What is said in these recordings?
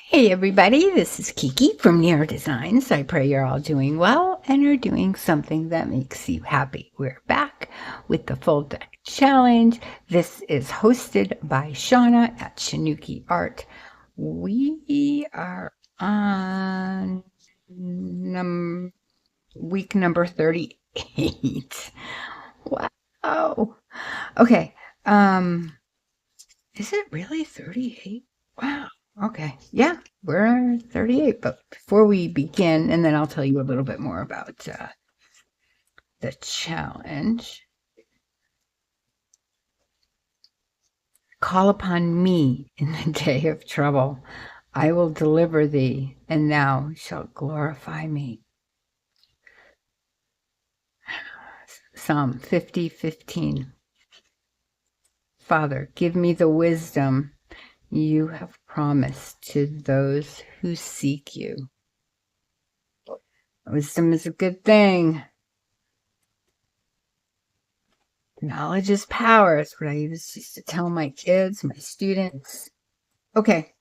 Hey everybody, this is Kiki from Near Designs. I pray you're all doing well and are doing something that makes you happy. We're back with the Full Deck Challenge. This is hosted by Shawna at Shanuki Art. We are on week number 38. Wow. Okay. Is it really 38? Wow. Okay. Yeah, we're 38. But before we begin, and then I'll tell you a little bit more about the challenge. Call upon me in the day of trouble. I will deliver thee, and thou shalt glorify me. Psalm 50:15. Father, give me the wisdom you have promised to those who seek you. Wisdom is a good thing. Knowledge is power. That's what I used to tell my kids, my students. Okay,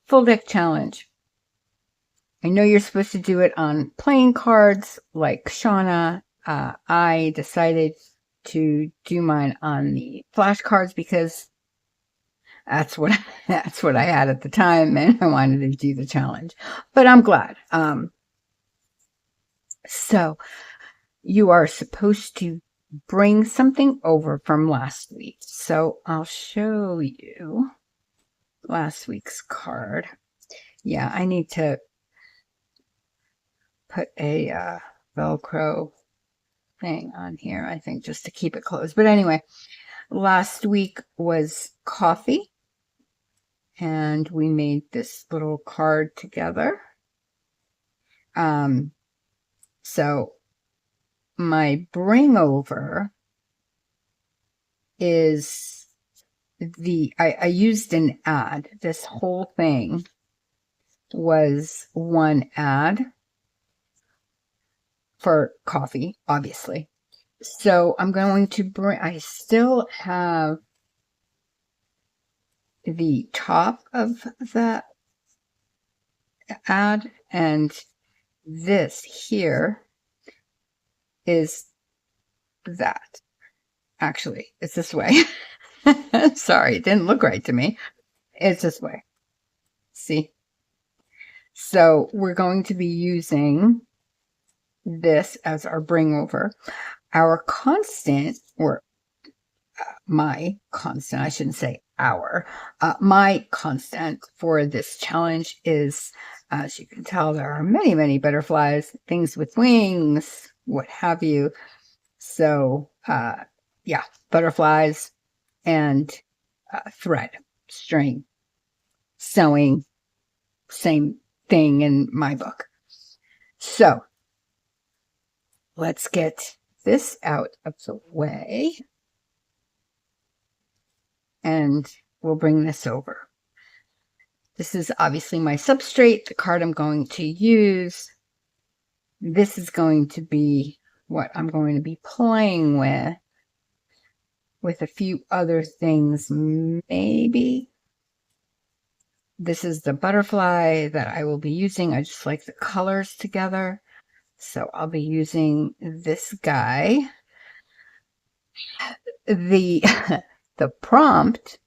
full deck challenge. I know you're supposed to do it on playing cards like Shawna. I decided to do mine on the flashcards because that's what I had at the time, and I wanted to do the challenge. But I'm glad. So you are supposed to bring something over from last week. So I'll show you last week's card. Yeah, I need to put a Velcro thing on here, I think, just to keep it closed. But anyway, last week was coffee, and we made this little card together. So my bring over is I used an ad. This whole thing was one ad for coffee, obviously. So I'm going to bring, I still have the top of the ad, and this here is that. Actually, it's this way. Sorry, it didn't look right to me. It's this way. See? So we're going to be using this as our bring over. Our constant, or my constant, I shouldn't say our, my constant for this challenge is, as you can tell, there are many, many butterflies, things with wings, what have you. So, yeah, butterflies and thread, string, sewing, same thing in my book. So let's get this out of the way, and we'll bring this over. This is obviously my substrate, the card I'm going to use. This is going to be what I'm going to be playing with a few other things, maybe. This is the butterfly that I will be using. I just like the colors together. So I'll be using this guy. The prompt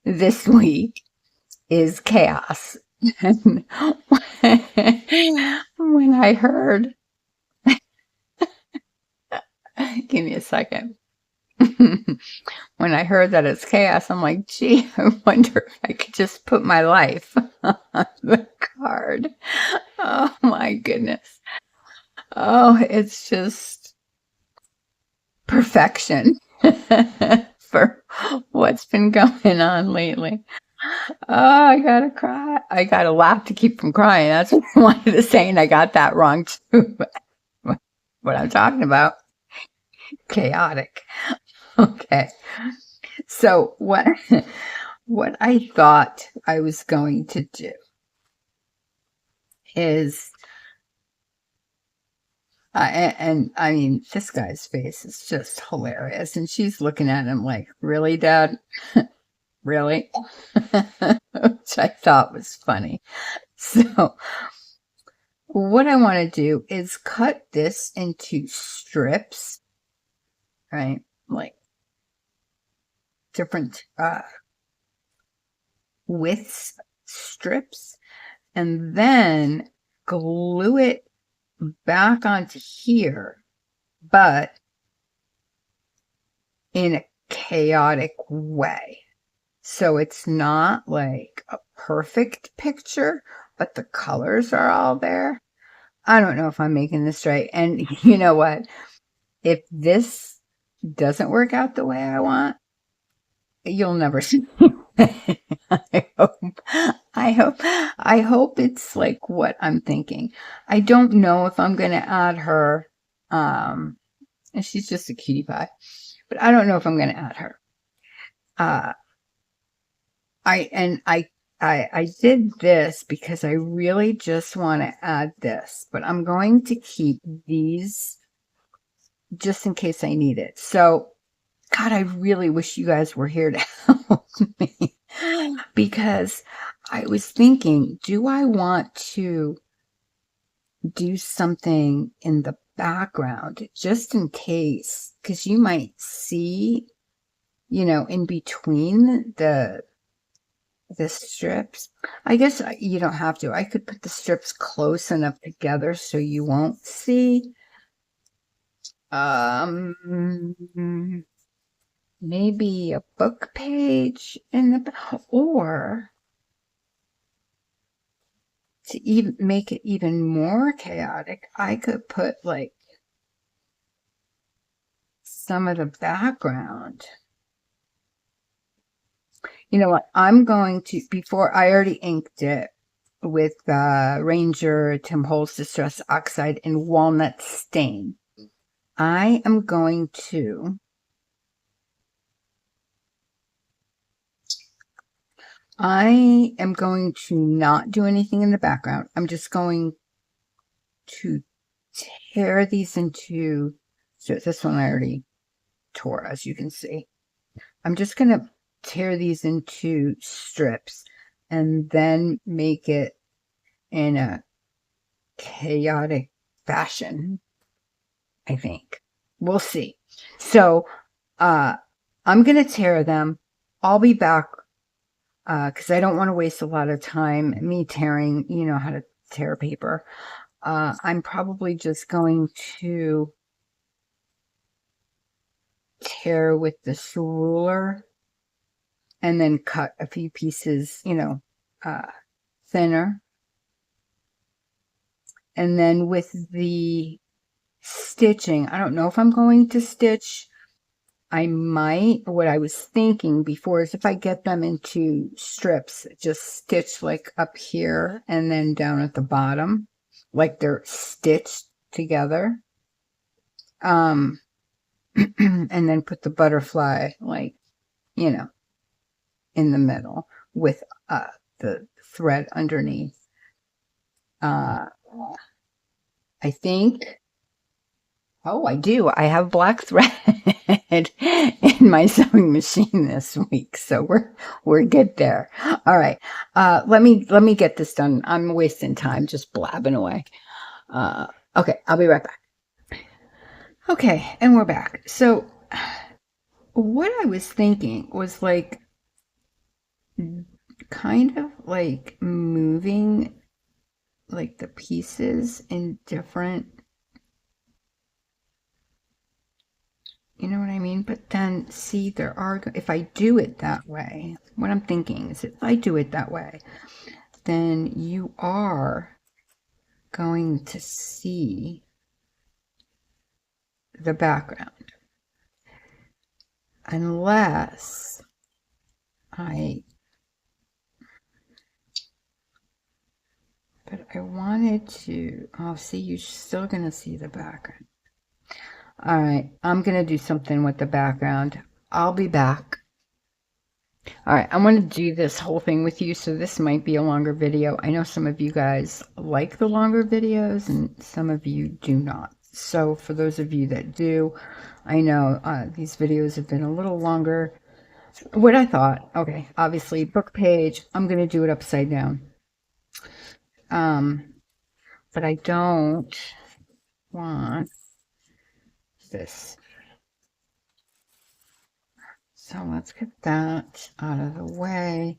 this week is chaos. And when I heard, give me a second. When I heard that it's chaos, I'm like, gee, I wonder if I could just put my life on the card. Oh my goodness. Oh, it's just perfection for what's been going on lately. Oh, I gotta cry. I gotta laugh to keep from crying. That's what I wanted to say, and I got that wrong too. But what I'm talking about, chaotic. Okay. So what I thought I was going to do is, and I mean, this guy's face is just hilarious, and she's looking at him like, really, Dad? Really? which I thought was funny. So what I want to do is cut this into strips, right? Like different widths strips, and then glue it back onto here, but in a chaotic way. So it's not like a perfect picture, but the colors are all there. I don't know if I'm making this right. And you know what? If this doesn't work out the way I want, you'll never see it. I hope it's like what I'm thinking. I don't know if I'm going to add her. And she's just a cutie pie, but I don't know if I'm going to add her. I did this because I really just want to add this, but I'm going to keep these just in case I need it. So, God, I really wish you guys were here to help me, because I was thinking, do I want to do something in the background just in case? Because you might see, you know, in between the strips. I guess you don't have to. I could put the strips close enough together so you won't see. Maybe a book page in the back, or to even make it even more chaotic, I could put like some of the background. You know what? I'm going to, before I already inked it with Ranger Tim Holtz Distress Oxide and Walnut Stain. I am going to not do anything in the background. I'm just going to tear these into, so this one I already tore, as you can see. I'm just going to tear these into strips and then make it in a chaotic fashion, I think. We'll see. So I'm going to tear them. I'll be back because I don't want to waste a lot of time me tearing, you know how to tear paper. I'm probably just going to tear with this ruler and then cut a few pieces, you know, thinner. And then with the stitching, I don't know if I'm going to stitch. I might. What I was thinking before is if I get them into strips, just stitch like up here and then down at the bottom, like they're stitched together. And then put the butterfly, like, you know, in the middle with the thread underneath. I think, oh, I do. I have black thread in my sewing machine this week, so we're good there. All right, let me get this done. I'm wasting time just blabbing away. Okay, I'll be right back. Okay, and we're back. So what I was thinking was like kind of like moving like the pieces in different, you know what I mean? But then see, there are, if I do it that way, what I'm thinking is if I do it that way, then you are going to see the background. Unless but I wanted to, oh, see, you're still going to see the background. All right, I'm going to do something with the background. I'll be back. All right, I want to do this whole thing with you, so this might be a longer video. I know some of you guys like the longer videos, and some of you do not. So for those of you that do, I know these videos have been a little longer what I thought, okay, obviously book page, I'm going to do it upside down. But I don't want this. So let's get that out of the way.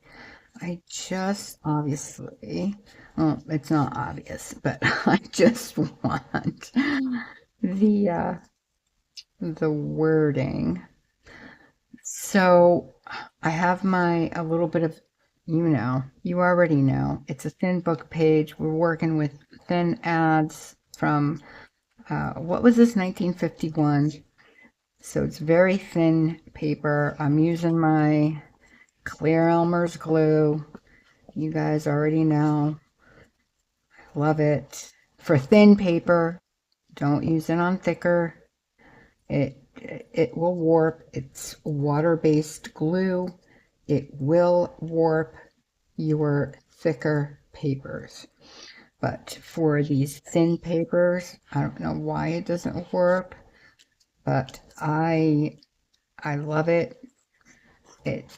I just obviously, well, it's not obvious, but I just want the wording. So I have a little bit of, you already know, it's a thin book page. We're working with thin ads from, what was this, 1951? So it's very thin paper. I'm using my Clear Elmer's glue. You guys already know. Love it. For thin paper, don't use it on thicker. It will warp. It's water-based glue. It will warp your thicker papers. But for these thin papers, I don't know why it doesn't warp, but I love it. It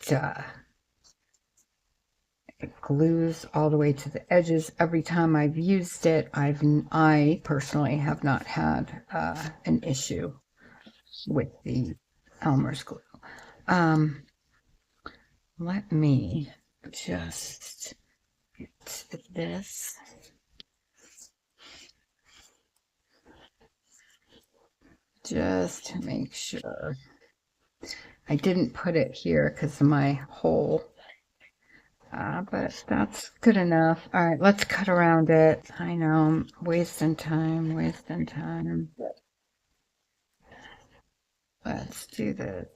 glues all the way to the edges. Every time I've used it, I personally have not had an issue with the Elmer's glue. Let me just get this. Just to make sure. I didn't put it here because of my hole. But that's good enough. All right, let's cut around it. I know I'm wasting time. Let's do this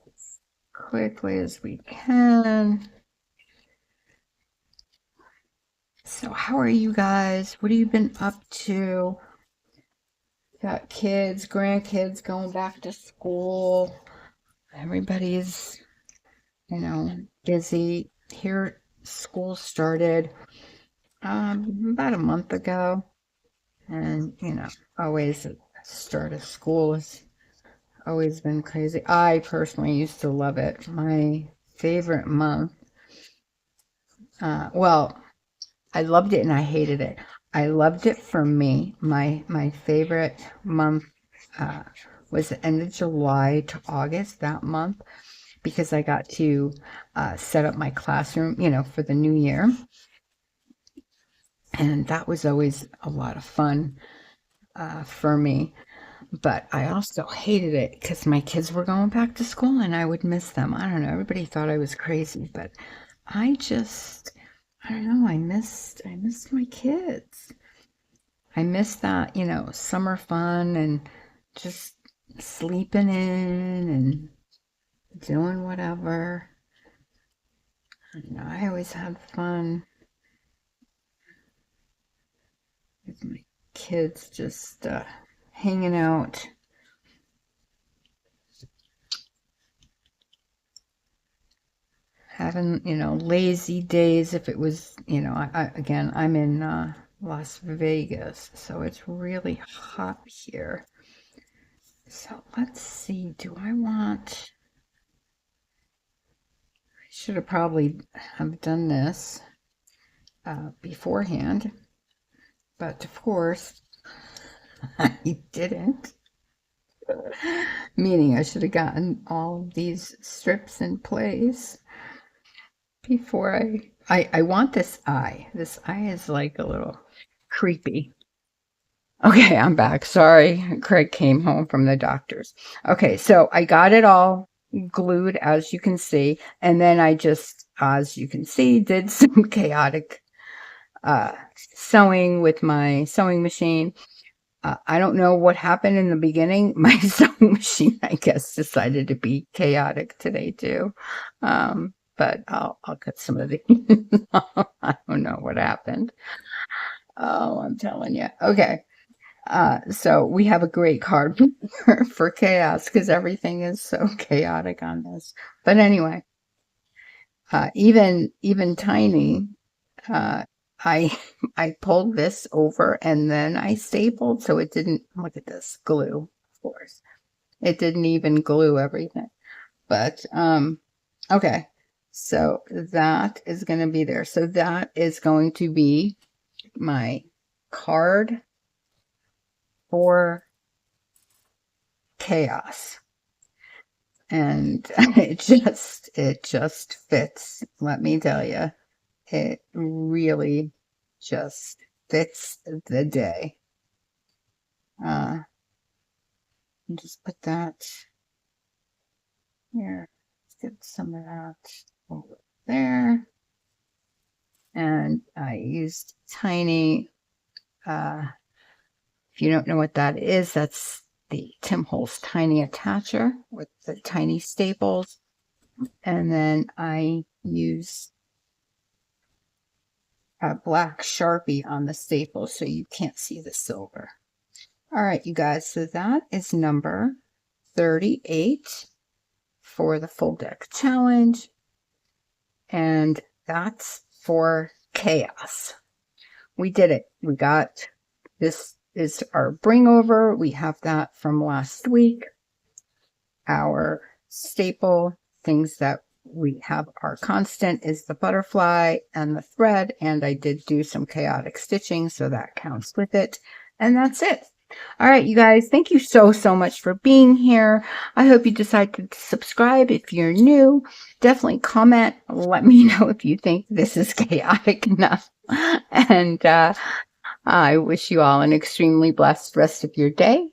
quickly as we can. So how are you guys? What have you been up to? Got kids, grandkids going back to school. Everybody's, busy. Here, school started about a month ago. And, always the start of school has always been crazy. I personally used to love it. My favorite month, well, I loved it and I hated it. I loved it for me. My favorite month was the end of July to August, that month, because I got to set up my classroom, for the new year. And that was always a lot of fun for me. But I also hated it because my kids were going back to school and I would miss them. I don't know. Everybody thought I was crazy, but I don't know. I missed my kids. I missed that, summer fun and just sleeping in and doing whatever. I always had fun with my kids, just hanging out. Having, lazy days. If it was, again, I'm in Las Vegas, so it's really hot here. So let's see, I should have probably have done this beforehand, but of course I didn't. Meaning I should have gotten all of these strips in place before I want this eye. This eye is like a little creepy. Okay, I'm back. Sorry, Craig came home from the doctor's. Okay, so I got it all glued, as you can see, and then I just, as you can see, did some chaotic sewing with my sewing machine. I don't know what happened in the beginning. My sewing machine, I guess, decided to be chaotic today too. But I'll cut some of the. I don't know what happened. Oh, I'm telling you. Okay. So we have a great card for chaos because everything is so chaotic on this. But anyway, even tiny, I I pulled this over and then I stapled so it didn't, look at this glue, of course. It didn't even glue everything. But okay. So that is going to be there. So that is going to be my card for chaos. And it just fits. Let me tell you, it really just fits the day. Just put that here. Let's get some of that over there. And I used tiny, if you don't know what that is, that's the Tim Holtz tiny attacher with the tiny staples. And then I use a black Sharpie on the staples so you can't see the silver. All right, you guys, so that is number 38 for the full deck challenge. And that's for chaos. We did it. We got, this is our bring over. We have that from last week. Our staple things that we have, our constant is the butterfly and the thread. And I did do some chaotic stitching, so that counts with it. And that's it. All right, you guys, thank you so much for being here. I hope you decide to subscribe if you're new. Definitely comment. Let me know if you think this is chaotic enough. And I wish you all an extremely blessed rest of your day,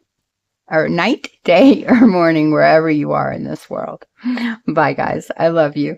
or night, day, or morning, wherever you are in this world. Bye, guys. I love you.